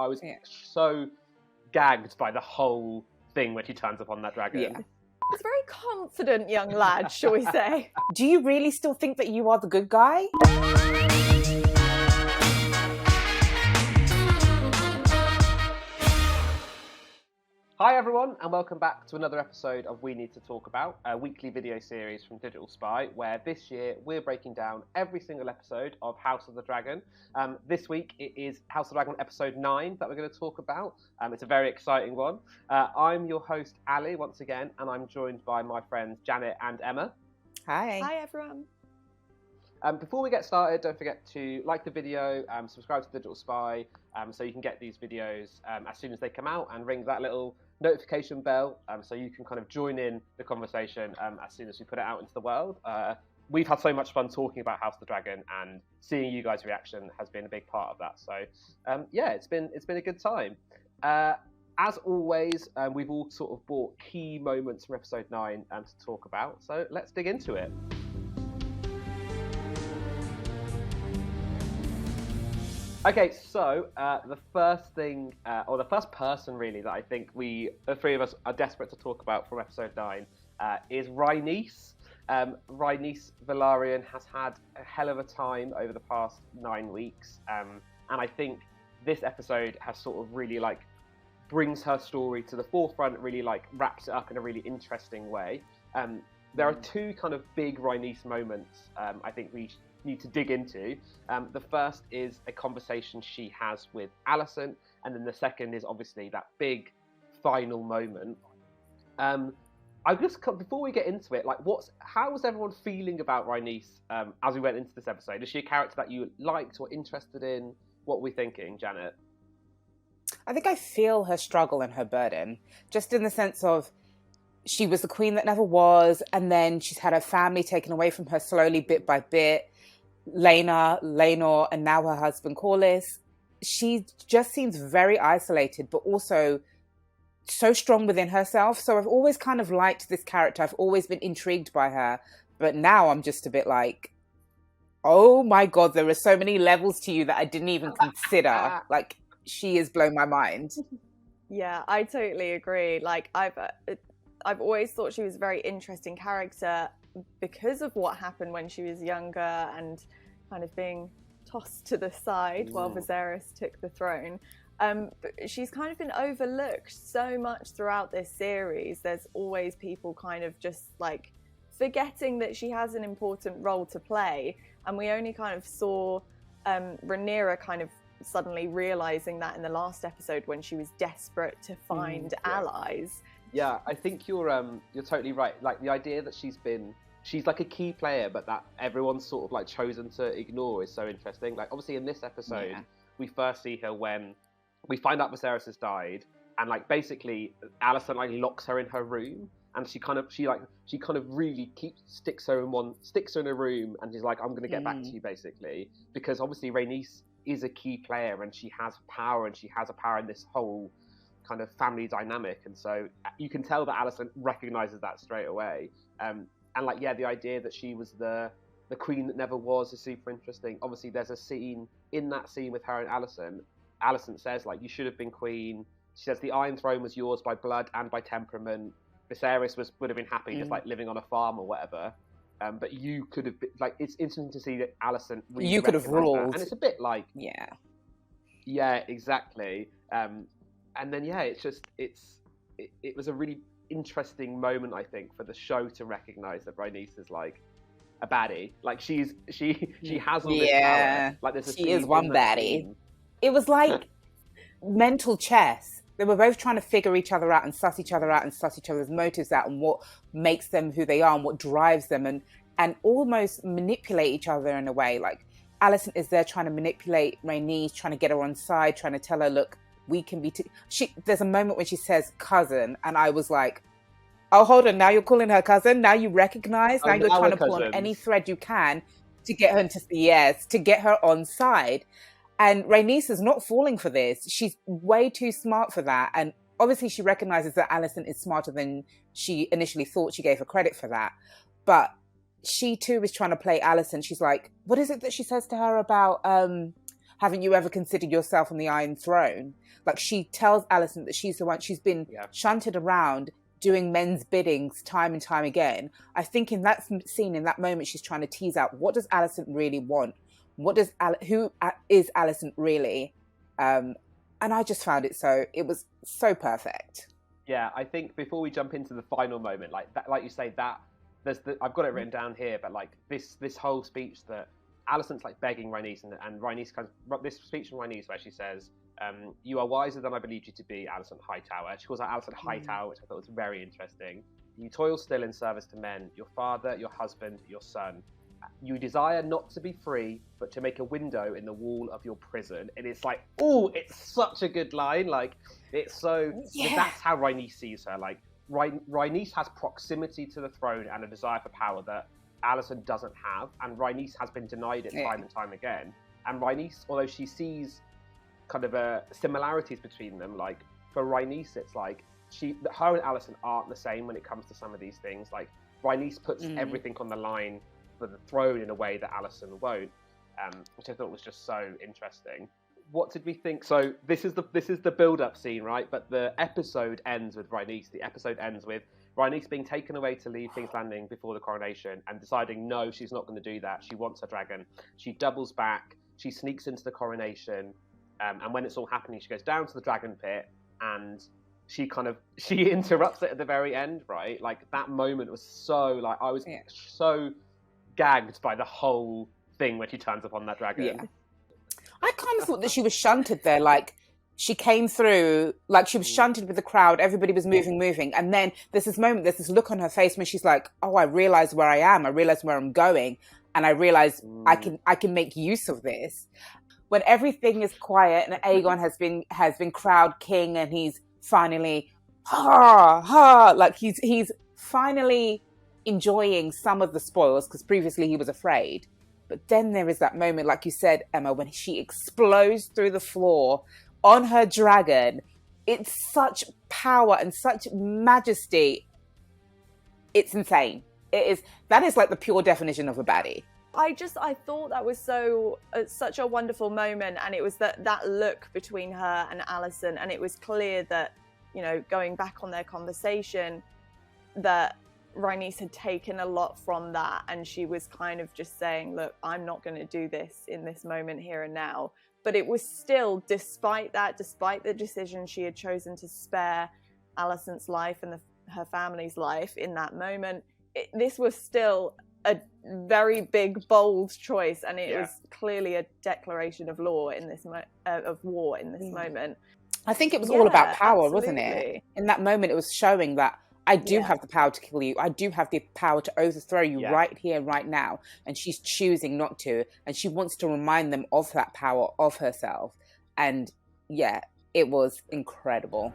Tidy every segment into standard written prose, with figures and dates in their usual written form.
I was so gagged by the whole thing when she turns up on that dragon. Yeah. He's a very confident young lad, shall we say. Do you really still think that you are the good guy? Hi everyone, and welcome back to another episode of We Need to Talk About, a weekly video series from Digital Spy, where this year we're breaking down every single episode of House of the Dragon. This week it is House of the Dragon episode 9 that we're going to talk about. It's a very exciting one. I'm your host Ali once again, and I'm joined by my friends Janet and Emma. Hi. Hi everyone. Before we get started, don't forget to like the video, subscribe to Digital Spy, so you can get these videos as soon as they come out, and ring that little notification bell so you can kind of join in the conversation as soon as we put it out into the world. We've had so much fun talking about House of the Dragon, and seeing you guys' reaction has been a big part of that. So it's been a good time. As always, we've all sort of brought key moments from episode 9 to talk about. So let's dig into it. Okay, so the first thing, or the first person really that I think the three of us are desperate to talk about from episode 9 is Rhaenys. Rhaenys Velaryon has had a hell of a time over the past 9 weeks, and I think this episode has sort of really brings her story to the forefront, really wraps it up in a really interesting way. There are two kind of big Rhaenys moments I think we need to dig into. The first is a conversation she has with Alison, and then the second is obviously that big final moment. I just, before we get into it, how was everyone feeling about Rhaenys as we went into this episode? Is she a character that you liked or interested in? What were we thinking, Janet? I think I feel her struggle and her burden, just in the sense of she was the queen that never was, and then she's had her family taken away from her slowly, bit by bit. Laenor, and now her husband Corlys. She just seems very isolated, but also so strong within herself. So I've always kind of liked this character. I've always been intrigued by her. But now I'm just a bit like, oh my God, there are so many levels to you that I didn't even consider. She has blown my mind. Yeah, I totally agree. I've always thought she was a very interesting character because of what happened when she was younger and kind of being tossed to the side while Viserys took the throne. But she's kind of been overlooked so much throughout this series. There's always people kind of just forgetting that she has an important role to play. And we only kind of saw Rhaenyra kind of suddenly realizing that in the last episode when she was desperate to find allies. Yeah, I think you're totally right. The idea that she's like a key player, but that everyone's sort of chosen to ignore is so interesting. Obviously in this episode, we first see her when we find out Viserys has died, and basically Alison locks her in her room, and she kind of really sticks her in a room, and she's like, I'm going to get back to you, basically, because obviously Rhaenys is a key player, and she has power, and she has a power in this whole kind of family dynamic, and so you can tell that Alison recognizes that straight away. The idea that she was the queen that never was is super interesting. Obviously, there's a scene in that scene with her and Alison. Alison says, you should have been queen. She says, the Iron Throne was yours by blood and by temperament. Viserys would have been happy just living on a farm or whatever. But you could have been, it's interesting to see that Alison really you could have ruled. That. And it's a bit Yeah, exactly. And then, it was a really interesting moment, I think, for the show to recognise that Rhaenys is a baddie. She has all this power. She is one baddie. It was mental chess. They were both trying to figure each other out and suss each other out and suss each other's motives out and what makes them who they are and what drives them and almost manipulate each other in a way. Alison is there trying to manipulate Rhaenys, trying to get her on side, trying to tell her, look, we can be... There's a moment when she says cousin, and I was like, oh, hold on, now you're calling her cousin? Now you recognise? Now you're trying to pull on any thread you can to get her to get her on side. And Rhaenys is not falling for this. She's way too smart for that. And obviously she recognises that Alison is smarter than she initially thought. She gave her credit for that. But she too is trying to play Alison. She's like, what is it that she says to her about Haven't you ever considered yourself on the Iron Throne? Like, she tells Alison that she's the one, she's been shunted around doing men's biddings time and time again. I think in that scene, in that moment, she's trying to tease out, what does Alison really want? Who is Alison really? And I just found it was so perfect. Yeah, I think before we jump into the final moment, like that, like you say, that I've got it written down here, but like this whole speech that Alison's like begging Rhaenys, and Rhaenys this speech from Rhaenys where she says, "You are wiser than I believed you to be, Alison Hightower." She calls out Alison Hightower, which I thought was very interesting. "You toil still in service to men, your father, your husband, your son. You desire not to be free, but to make a window in the wall of your prison." And it's like, oh, it's such a good line. Like, it's so, that's how Rhaenys sees her. Like, Rhaenys has proximity to the throne and a desire for power that Alison doesn't have. And Rhaenys has been denied it time and time again. And Rhaenys, although she sees kind of similarities between them, like, for Rhaenys, it's like, her and Alison aren't the same when it comes to some of these things. Like, Rhaenys puts everything on the line for the throne in a way that Alison won't, which I thought was just so interesting. What did we think? So this is the build-up scene, right? But the episode ends with Rhaenys. The episode ends with Rhaenys being taken away to leave King's Landing before the coronation and deciding, no, she's not going to do that. She wants her dragon. She doubles back. She sneaks into the coronation. And when it's all happening, she goes down to the dragon pit and she interrupts it at the very end, right? Like, that moment was so, like, I was so gagged by the whole thing when she turns up on that dragon. Yeah. I kind of thought that she was shunted there. Like, she came through, like, she was shunted with the crowd. Everybody was moving. And then there's this moment, there's this look on her face when she's like, oh, I realize where I am. I realize where I'm going. And I realize I can make use of this. When everything is quiet and Aegon has been crowned king and he's finally, like he's finally enjoying some of the spoils, because previously he was afraid. But then there is that moment, like you said, Emma, when she explodes through the floor on her dragon. It's such power and such majesty. It's insane. That is like the pure definition of a baddie. I thought that was such a wonderful moment, and it was that look between her and Alison, and it was clear that, you know, going back on their conversation, that Rhaenys had taken a lot from that, and she was kind of just saying, look, I'm not going to do this in this moment here and now. But it was still, despite the decision she had chosen to spare Alison's life and her family's life in that moment, this was still a very big, bold choice, and it was clearly a declaration of war in this moment. I think it was all about power, wasn't it? In that moment, it was showing that I do have the power to kill you. I do have the power to overthrow you right here, right now. And she's choosing not to. And she wants to remind them of that power of herself. And it was incredible.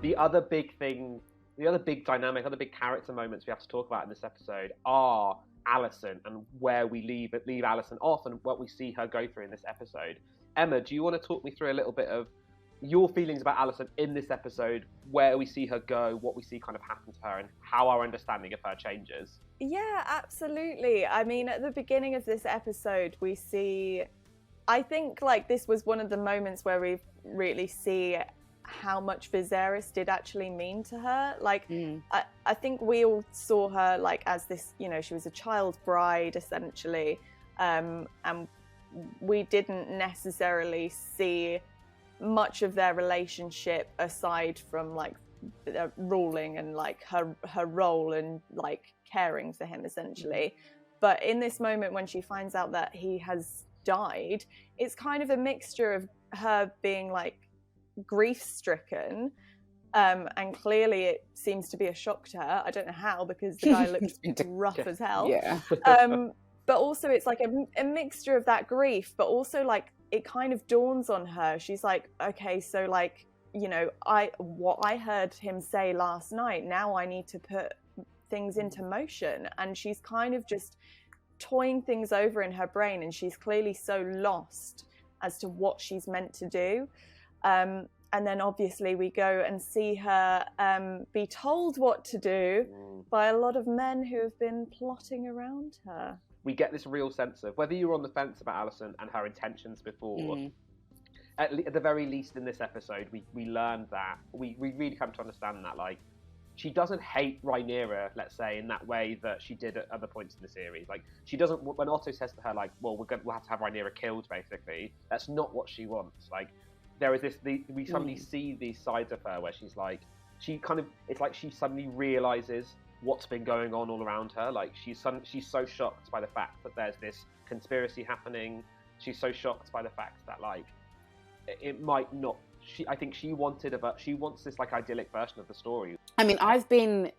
The other big dynamic, other big character moments we have to talk about in this episode are Alison and where we leave Alison off and what we see her go through in this episode. Emma, do you want to talk me through a little bit of your feelings about Alison in this episode, where we see her go, what we see kind of happen to her, and how our understanding of her changes? Yeah, absolutely. I mean, at the beginning of this episode, we see, I think, like, this was one of the moments where we really see how much Viserys did actually mean to her. Like, I think we all saw her, like, as this, you know, she was a child bride, essentially, and we didn't necessarily see much of their relationship aside from, like, ruling and, like, her role and, like, caring for him, essentially. But in this moment when she finds out that he has died, it's kind of a mixture of her being, like, grief-stricken, and clearly it seems to be a shock to her. I don't know how, because the guy looked rough as hell. But also it's like a mixture of that grief, but also, like, it kind of dawns on her. She's like, okay, so, like, you know, what I heard him say last night, now I need to put things into motion. And she's kind of just toying things over in her brain, and she's clearly so lost as to what she's meant to do. And then obviously we go and see her be told what to do by a lot of men who have been plotting around her. We get this real sense of, whether you were on the fence about Alison and her intentions before, at the very least in this episode, we learned that, we really come to understand that, like, she doesn't hate Rhaenyra, let's say, in that way that she did at other points in the series. Like, she doesn't, when Otto says to her, like, well, we'll have to have Rhaenyra killed, basically, that's not what she wants. Like, there is this, we suddenly see these sides of her where she's like, it's like she suddenly realizes what's been going on all around her. Like, she's so shocked by the fact that there's this conspiracy happening. She's so shocked by the fact that, like, it might not, I think she wants this, like, idyllic version of the story. I mean, I've been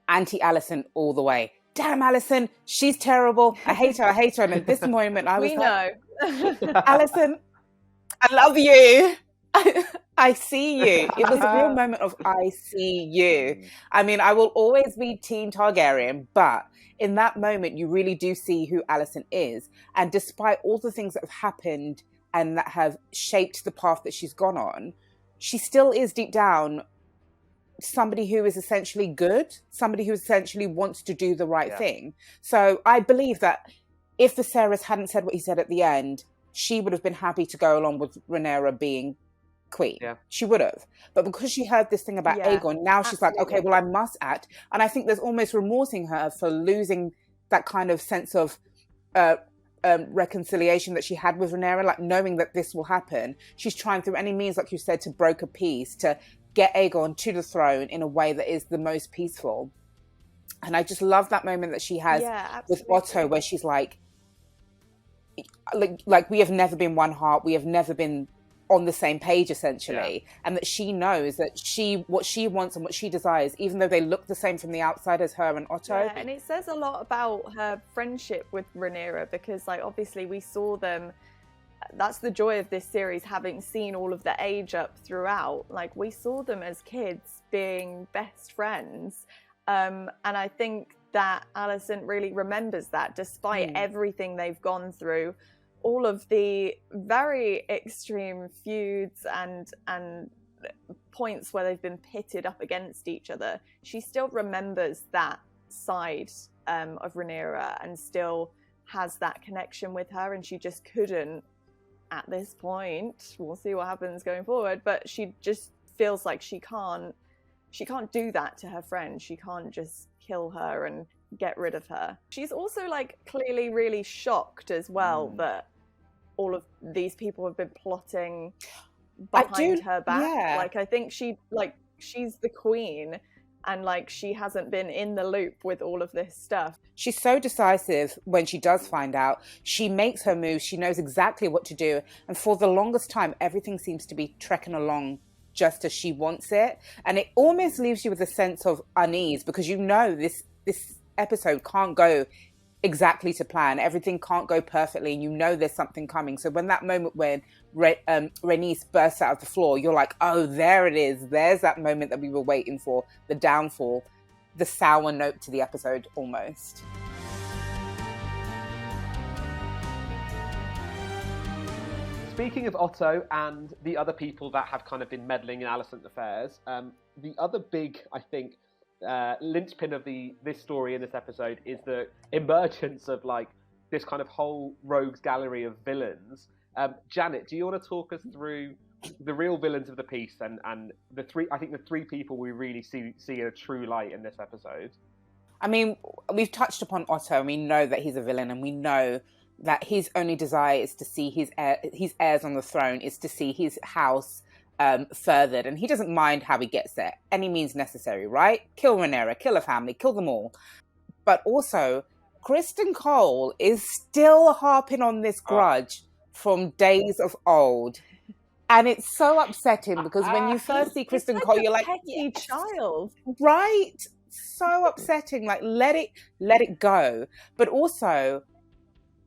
anti-Alison all the way. Damn, Alison, she's terrible. I hate her. And at this moment, I was Alison, I love you. I see you. It was a real moment of I see you. I mean, I will always be Team Targaryen, but in that moment, you really do see who Alison is. And despite all the things that have happened and that have shaped the path that she's gone on, she still is deep down somebody who is essentially good, somebody who essentially wants to do the right thing. So I believe that if Viserys hadn't said what he said at the end, she would have been happy to go along with Rhaenyra being queen. Yeah. She would have. But because she heard this thing about Aegon, now she's like, okay, well, I must act. And I think there's almost remorsing her for losing that kind of sense of reconciliation that she had with Rhaenyra, like knowing that this will happen. She's trying through any means, like you said, to broker peace, to get Aegon to the throne in a way that is the most peaceful. And I just love that moment that she has with Otto, where she's like, we have never been one heart. We have never been on the same page, essentially. And that she knows that what she wants and what she desires, even though they look the same from the outside as her and Otto. Yeah, and it says a lot about her friendship with Rhaenyra, because, like, obviously we saw them. That's the joy of this series, having seen all of the age up throughout. Like, we saw them as kids being best friends. And I think that Alison really remembers that, despite everything they've gone through, all of the very extreme feuds and points where they've been pitted up against each other. She still remembers that side of Rhaenyra and still has that connection with her, and she just couldn't at this point. We'll see what happens going forward, but she just feels like she can't do that to her friend. She can't just kill her and get rid of her. She's also, like, clearly really shocked as well that all of these people have been plotting behind her back. Like, I think she's the queen, and, like, she hasn't been in the loop with all of this stuff. She's so decisive when she does find out. She makes her moves. She knows exactly what to do. And for the longest time, everything seems to be trekking along just as she wants it. And it almost leaves you with a sense of unease, because you know this episode can't go exactly to plan. Everything can't go perfectly, and you know there's something coming. So when that moment when Rhaenys bursts out of the floor, you're like, oh, there it is. There's that moment that we were waiting for, the downfall, the sour note to the episode almost. Speaking of Otto and the other people that have kind of been meddling in Alison's affairs, the other big, I think, linchpin of this story in this episode is the emergence of, like, this kind of whole rogues gallery of villains. Janet, do you want to talk us through the real villains of the piece and the three people we really see in a true light in this episode? I mean, we've touched upon Otto, and we know that he's a villain, and we know that his only desire is to see his heirs on the throne, is to see his house furthered, and he doesn't mind how he gets there. Any means necessary, right? Kill Rhaenyra, kill a family, kill them all. But also, Criston Cole is still harping on this grudge from days of old. And it's so upsetting, because when you first see Criston Cole, you're like, petty child. Right? So upsetting. Like, let it go. But also,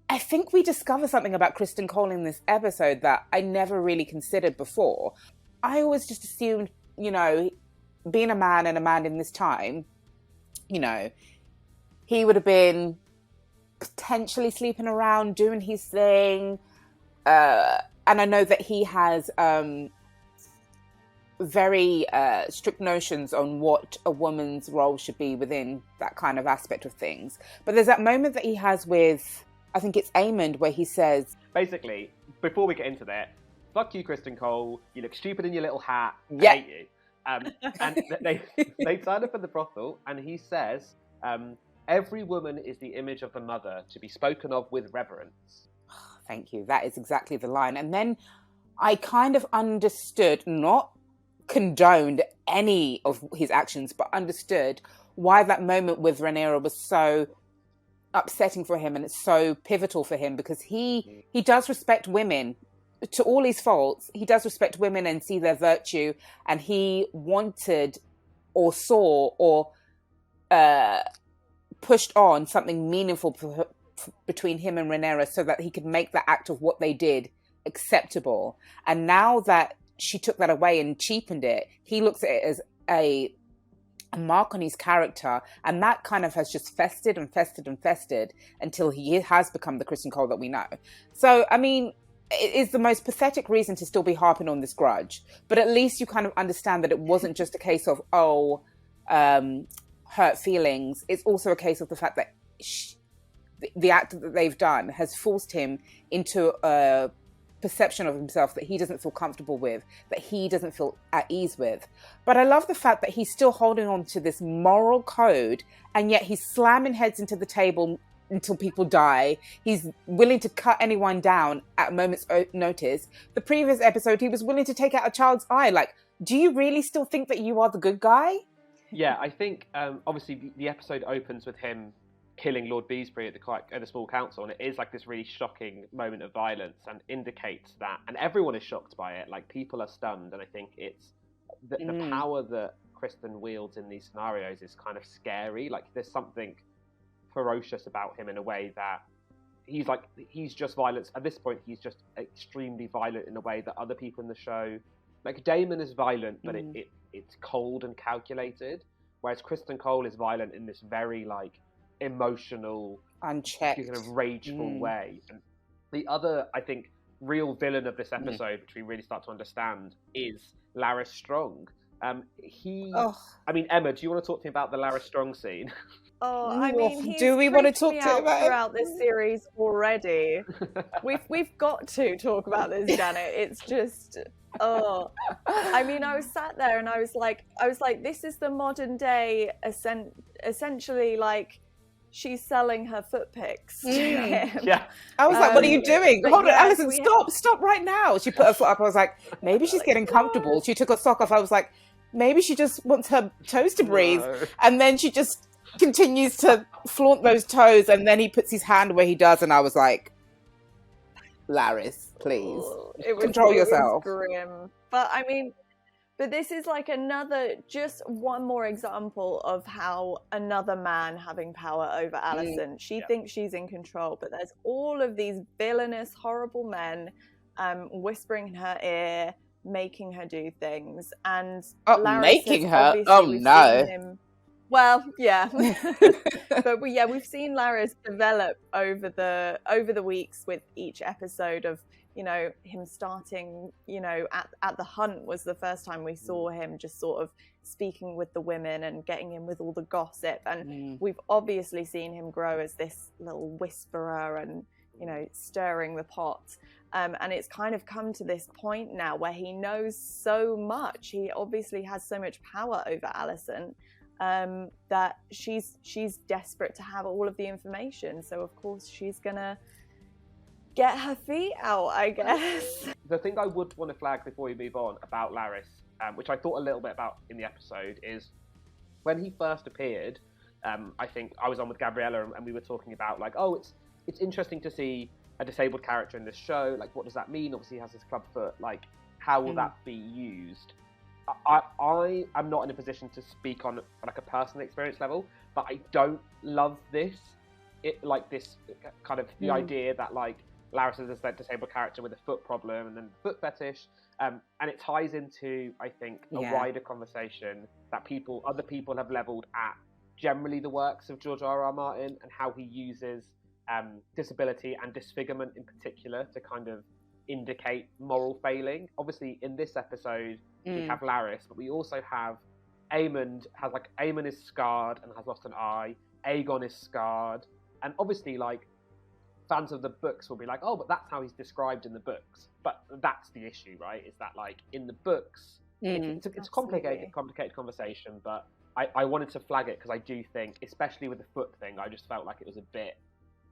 I think we discover something about Criston Cole in this episode that I never really considered before. I always just assumed, you know, being a man and a man in this time, you know, he would have been potentially sleeping around, doing his thing. And I know that he has very strict notions on what a woman's role should be within that kind of aspect of things. But there's that moment that he has with, I think it's Aemonn, where he says... Basically, before we get into that, fuck you, Criston Cole. You look stupid in your little hat. Yeah. I hate you. And they turn up in the brothel, and he says, every woman is the image of the mother to be spoken of with reverence. Thank you. That is exactly the line. And then I kind of understood, not condoned any of his actions, but understood why that moment with Rhaenyra was so upsetting for him, and it's so pivotal for him, because he does respect women. To all his faults, he does respect women and see their virtue, and he wanted or saw or pushed on something meaningful between him and Rhaenyra, so that he could make the act of what they did acceptable. And now that she took that away and cheapened it, he looks at it as a mark on his character, and that kind of has just festered and festered and festered until he has become the Criston Cole that we know. So, I mean, it is the most pathetic reason to still be harping on this grudge, but at least you kind of understand that it wasn't just a case of, hurt feelings. It's also a case of the fact that the act that they've done has forced him into a perception of himself that he doesn't feel comfortable with, that he doesn't feel at ease with. But I love the fact that he's still holding on to this moral code, and yet he's slamming heads into the table until people die. He's willing to cut anyone down at a moment's notice. The previous episode, he was willing to take out a child's eye. Like, do you really still think that you are the good guy? Yeah, I think obviously the episode opens with him killing Lord Beesbury at the small council, and it is like this really shocking moment of violence, and indicates that, and everyone is shocked by it, like people are stunned, and I think it's the power that Criston wields in these scenarios is kind of scary. Like there's something ferocious about him in a way that he's just violent. At this point, he's just extremely violent in a way that other people in the show, like Daemon is violent, but it's cold and calculated, whereas Criston Cole is violent in this very like emotional, unchecked, kind of rageful way. And the other, I think, real villain of this episode, which we really start to understand, is Larys Strong. I mean, Emma, do you want to talk to me about the Larys Strong scene? I mean, do we want to talk to him about throughout this series already? We've got to talk about this, Janet. It's just, I mean, I was sat there and I was like, this is the modern day, essentially, like, she's selling her foot pics to him. Yeah. I was like, what are you doing? Hold on, Alison, stop right now. She put her foot up. I was like, maybe she's getting comfortable. She took her sock off. I was like, maybe she just wants her toes to breathe. No. And then she just continues to flaunt those toes, and then he puts his hand where he does, and I was like, Larys, please. Control yourself. It was grim. But I mean, this is like just one more example of how another man having power over Alison. She thinks she's in control, but there's all of these villainous, horrible men whispering in her ear, making her do things. And Larys making her? Oh, no. Well, yeah. But we've seen Larys develop over the weeks with each episode of, you know, him starting, you know, at the hunt was the first time we saw him just sort of speaking with the women and getting in with all the gossip. And we've obviously seen him grow as this little whisperer and, you know, stirring the pot. And it's kind of come to this point now where he knows so much. He obviously has so much power over Alison that she's desperate to have all of the information. So, of course, she's going to get her feet out, I guess. The thing I would want to flag before we move on about Larys, which I thought a little bit about in the episode, is when he first appeared, I think I was on with Gabriella and we were talking about like, it's interesting to see a disabled character in this show. Like, what does that mean? Obviously, he has his club foot. Like, how will that be used? I am not in a position to speak on like a personal experience level, but I don't love this. This kind of the idea that like Larys is a disabled character with a foot problem and then foot fetish, and it ties into, I think, a wider conversation that other people have leveled at generally the works of George R.R. Martin and how he uses disability and disfigurement in particular to kind of indicate moral failing. Obviously, in this episode, we have Larys, but we also have Aemond is scarred and has lost an eye. Aegon is scarred, and obviously, like, fans of the books will be like, oh, but that's how he's described in the books. But that's the issue, right? Is that, like, in the books, it's a complicated conversation, but I wanted to flag it because I do think, especially with the foot thing, I just felt like it was a bit.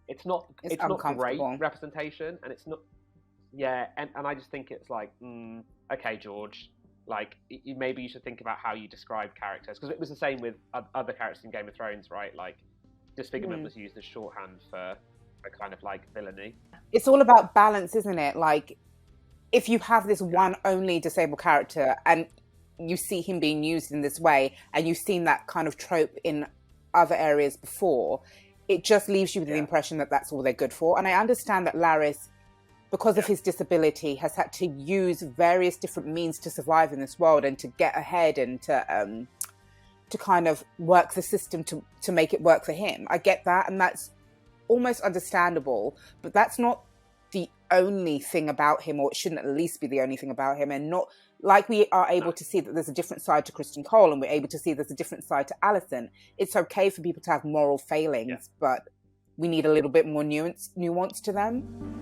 It's not great representation, and it's not. Yeah, and I just think it's like, okay, George, like maybe you should think about how you describe characters, because it was the same with other characters in Game of Thrones, right? Like, disfigurement was used as shorthand for kind of like villainy. It's all about balance, isn't it? Like, if you have this one only disabled character and you see him being used in this way, and you've seen that kind of trope in other areas before, it just leaves you with the impression that that's all they're good for. And I understand that Larys, because of his disability, has had to use various different means to survive in this world and to get ahead and to kind of work the system to make it work for him. I get that, and that's almost understandable, but that's not the only thing about him, or it shouldn't at least be the only thing about him. And not like we are able to see that there's a different side to Criston Cole, and we're able to see there's a different side to Alison. It's okay for people to have moral failings, but we need a little bit more nuance to them.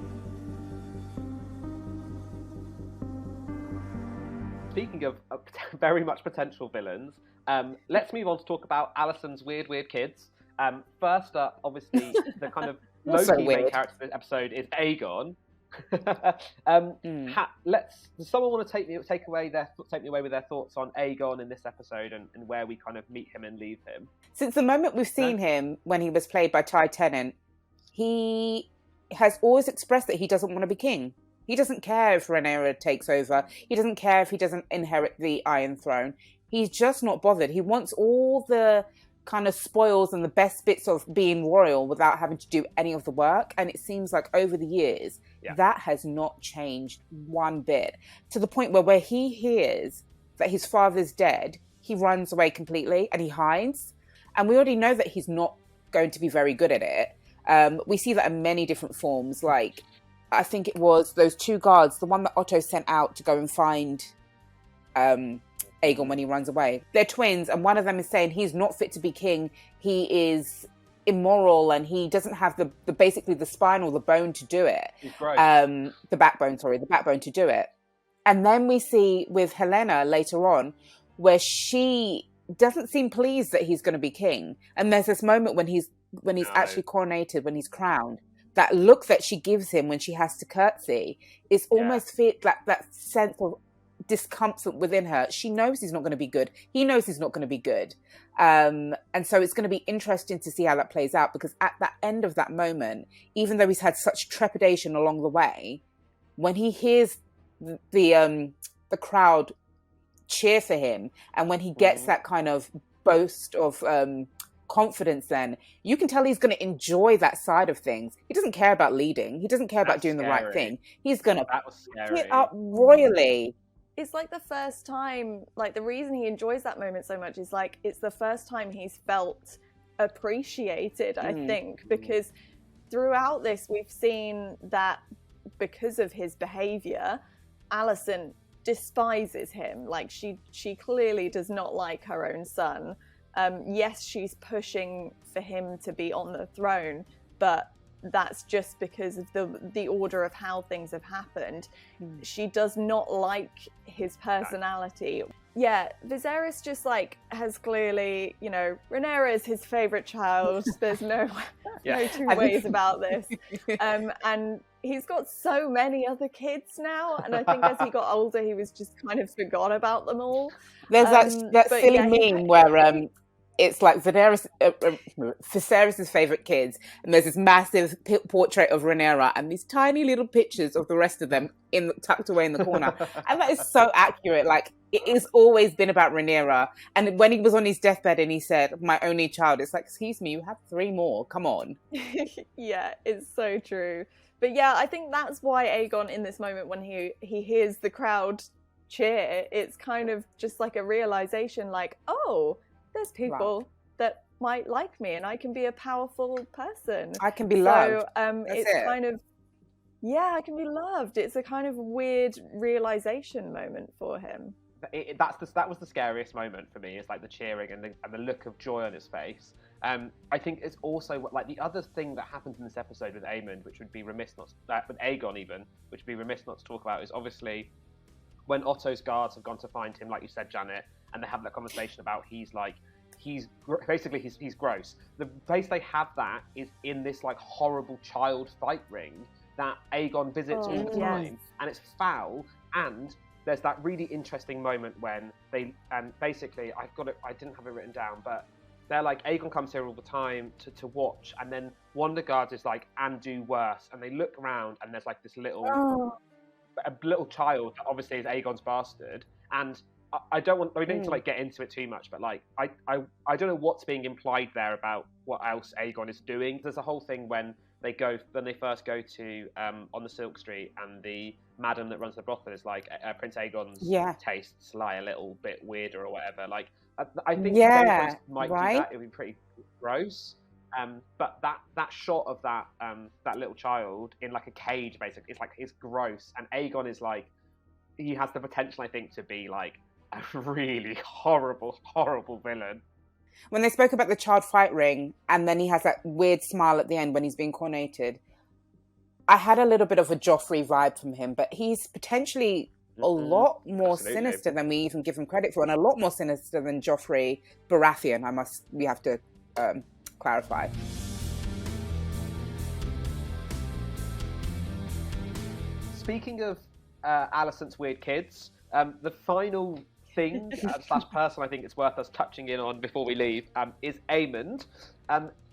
Speaking of very much potential villains, let's move on to talk about Alison's weird kids. First up, obviously, the kind of low-key main character of this episode is Aegon. Does someone want to take me away with their thoughts on Aegon in this episode and where we kind of meet him and leave him? Since the moment we've seen him, when he was played by Ty Tennant, he has always expressed that he doesn't want to be king. He doesn't care if Rhaenyra takes over. He doesn't care if he doesn't inherit the Iron Throne. He's just not bothered. He wants all the kind of spoils and the best bits of being royal without having to do any of the work. And it seems like over the years, that has not changed one bit. To the point where he hears that his father's dead, he runs away completely and he hides. And we already know that he's not going to be very good at it. We see that in many different forms. Like, I think it was those two guards, the one that Otto sent out to go and find Aegon when he runs away. They're twins, and one of them is saying he's not fit to be king. He is immoral, and he doesn't have the basically the spine or the bone to do it. The backbone to do it. And then we see with Helena later on, where she doesn't seem pleased that he's going to be king. And there's this moment when he's actually coronated, when he's crowned. That look that she gives him when she has to curtsy is almost like that sense of discomfort within her. She knows he's not going to be good. He knows he's not going to be good. And so it's going to be interesting to see how that plays out, because at the end of that moment, even though he's had such trepidation along the way, when he hears the crowd cheer for him, and when he gets that kind of boast of confidence, then you can tell he's going to enjoy that side of things. He doesn't care about leading. He doesn't care about doing the right thing. He's going to pick it up royally. It's like the first time, like the reason he enjoys that moment so much is like, it's the first time he's felt appreciated, I think, because throughout this, we've seen that because of his behavior, Alison despises him. Like she clearly does not like her own son. Yes, she's pushing for him to be on the throne, but that's just because of the order of how things have happened. She does not like his personality. Yeah, Viserys just like has clearly, Rhaenyra is his favorite child. There's no two ways about this. And he's got so many other kids now, and I think as he got older, he was just kind of forgot about them all. There's that silly meme where it's like Viserys' favourite kids, and there's this massive portrait of Rhaenyra and these tiny little pictures of the rest of them tucked away in the corner. And that is so accurate. Like, it has always been about Rhaenyra. And when he was on his deathbed and he said, "My only child," it's like, excuse me, you have 3 more. Come on. Yeah, it's so true. But yeah, I think that's why Aegon, in this moment, when he hears the crowd cheer, it's kind of just like a realization, like, oh, there's people that might like me, and I can be a powerful person. I can be loved. So it's kind of, Yeah, can be loved. It's a kind of weird realization moment for him. That was the scariest moment for me. It's like the cheering and the look of joy on his face. I think it's also like the other thing that happens in this episode with Eamon, which would be remiss not with Aegon even, which would be remiss not to talk about, is obviously when Otto's guards have gone to find him, like you said, Janet, and they have that conversation about he's basically gross. The place they have that is in this like horrible child fight ring that Aegon visits all the time, and it's foul. And there's that really interesting moment when they basically I didn't have it written down, but they're like, Aegon comes here all the time to watch, and then one of the guards is like, and do worse, and they look around and there's like this little child that obviously is Aegon's bastard, and I don't need to like get into it too much, but like I don't know what's being implied there about what else Aegon is doing. There's a whole thing when they first go to on the Silk Street, and the madam that runs the brothel is like, Prince Aegon's tastes lie a little bit weirder or whatever. Like I think might do that. It would be pretty gross. But that shot of that little child in like a cage, basically, it's gross. And Aegon is like, he has the potential, I think, to be like a really horrible villain. When they spoke about the child fight ring, and then he has that weird smile at the end when he's being coronated, I had a little bit of a Joffrey vibe from him, but he's potentially a lot more sinister than we even give him credit for, and a lot more sinister than Joffrey Baratheon, we have to clarify. Speaking of Alison's weird kids, the final thing / person I think it's worth us touching in on before we leave is Eamonn.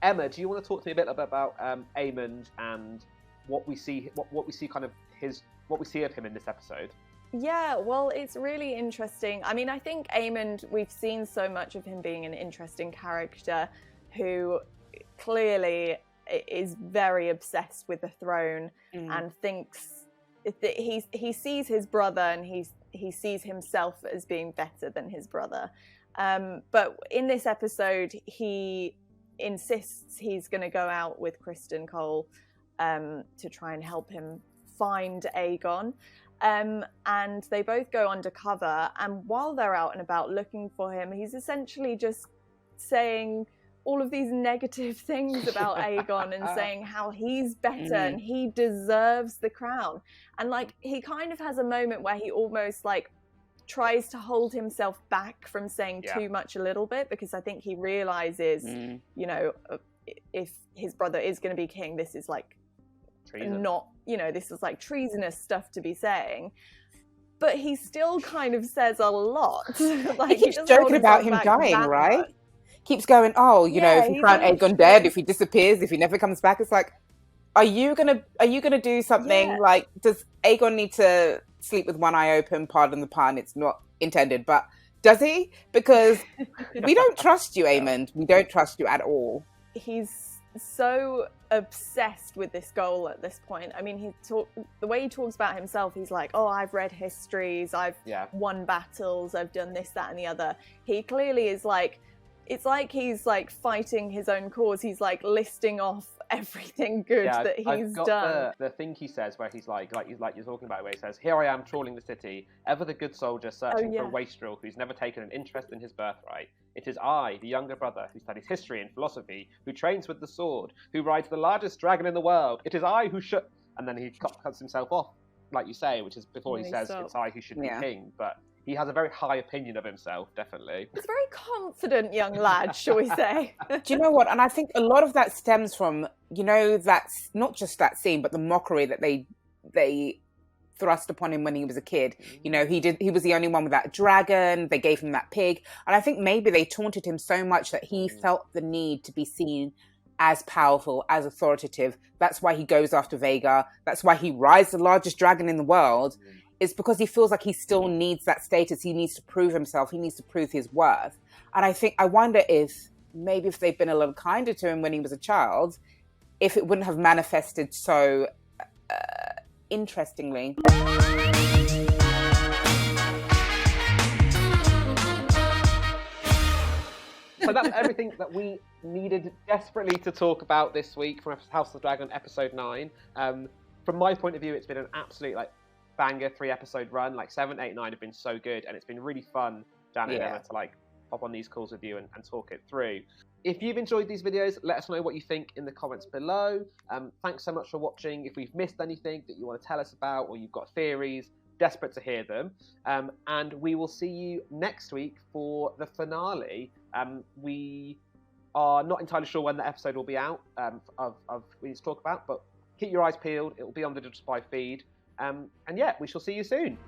Emma, do you want to talk to me a bit about Eamonn and what we see of him in this episode? Yeah, well, it's really interesting. I mean, I think Eamonn, we've seen so much of him being an interesting character who clearly is very obsessed with the throne and thinks that he sees his brother and he sees himself as being better than his brother. But in this episode, he insists he's going to go out with Criston Cole to try and help him find Aegon. And they both go undercover, and while they're out and about looking for him, he's essentially just saying all of these negative things about Aegon and saying how he's better and he deserves the crown. And like, he kind of has a moment where he almost like tries to hold himself back from saying too much a little bit, because I think he realizes, you know, if his brother is going to be king, this is like treason. Not, you know, this is like treasonous stuff to be saying. But he still kind of says a lot. Like, he keeps joking about him dying, right? Much. Keeps going, oh, you know, if you crown Aegon dead, if he disappears, if he never comes back, it's like, are you gonna do something? Yeah. Like, does Aegon need to sleep with one eye open? Pardon the pun, it's not intended, but does he? Because we don't trust you, Eamon. We don't trust you at all. He's so obsessed with this goal at this point. I mean, the way he talks about himself, he's like, oh, I've read histories, I've won battles, I've done this, that, and the other. He clearly is like, it's like he's like fighting his own cause. He's like listing off everything good that he's done. The thing he says where he's like you're talking about, where he says, here I am trawling the city, ever the good soldier searching for a wastrel who's never taken an interest in his birthright. It is I, the younger brother, who studies history and philosophy, who trains with the sword, who rides the largest dragon in the world. It is I who should... And then he cuts himself off, like you say, which is before he says, it's I who should be king. But he has a very high opinion of himself, definitely. He's a very confident young lad, shall we say. Do you know what? And I think a lot of that stems from, you know, that's not just that scene, but the mockery that they thrust upon him when he was a kid. You know, he was the only one with that dragon. They gave him that pig. And I think maybe they taunted him so much that he felt the need to be seen as powerful, as authoritative. That's why he goes after Vhagar. That's why he rides the largest dragon in the world. It's because he feels like he still needs that status. He needs to prove himself. He needs to prove his worth. And I wonder if maybe if they'd been a little kinder to him when he was a child, if it wouldn't have manifested so interestingly. So that's everything that we needed desperately to talk about this week from House of the Dragon episode 9. from my point of view, it's been an absolute like banger 3-episode run. Like 7, 8, 9 have been so good, and it's been really fun, Janet and Emma, to like pop on these calls with you and talk it through. If you've enjoyed these videos, let us know what you think in the comments below. Thanks so much for watching. If we've missed anything that you want to tell us about, or you've got theories, desperate to hear them. And we will see you next week for the finale. We are not entirely sure when the episode will be out of we need to talk about, but keep your eyes peeled. It will be on the Just Spy feed. And yeah, we shall see you soon.